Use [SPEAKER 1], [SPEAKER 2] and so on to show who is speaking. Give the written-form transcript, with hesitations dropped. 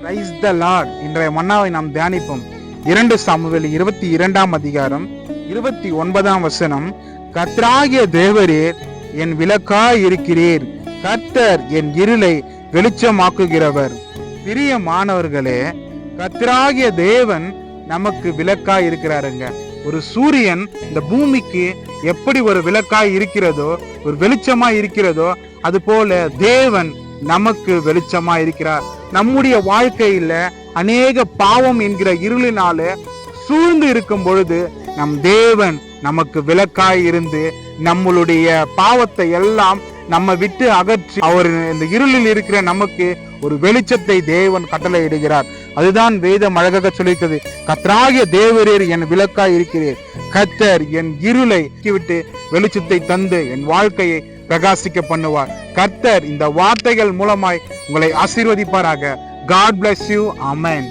[SPEAKER 1] Praise the Lord. இன்றைய மன்னாவை நாம் தியானிப்போம். 2 சாமுவேல் 22 அதிகாரம் 29 வசனம். கர்த்தராகிய தேவரே என் விளக்காய் இருக்கிறீர், கர்த்தர் என் இருளை வெளிச்சமாக்குகிறவர். பிரியமானவர்களே, கர்த்தராகிய தேவன் நமக்கு விளக்காய் இருக்கிறாருங்க. ஒரு சூரியன் இந்த பூமிக்கு எப்படி ஒரு விளக்காய் இருக்கிறதோ, ஒரு வெளிச்சமாய் இருக்கிறதோ, அது போல தேவன் நமக்கு வெளிச்சமா இருக்கிறார். நம்முடைய வாழ்க்கையில அநேக பாவம் என்கிற இருளினால சூழ்ந்து இருக்கும் பொழுது நம் தேவன் நமக்கு விளக்காய் இருந்து நம்மளுடைய பாவத்தை எல்லாம் நம்ம விட்டு அகற்றி அவர் இந்த இருளில் இருக்கிற நமக்கு ஒரு வெளிச்சத்தை தேவன் கட்டளையிடுகிறார். அதுதான் வேதம் அழகாக சொல்லிக்கிறது. கர்த்தராகிய தேவரீர் என் விளக்காய் இருக்கிறீர், கர்த்தர் என் இருளை விட்டு வெளிச்சத்தை தந்து என் வாழ்க்கையை பிரகாசிக்க பண்ணுவார். கர்த்தர் இந்த வார்த்தைகள் மூலமாய் உங்களை ஆசீர்வதிப்பாராக. God bless you. Amen.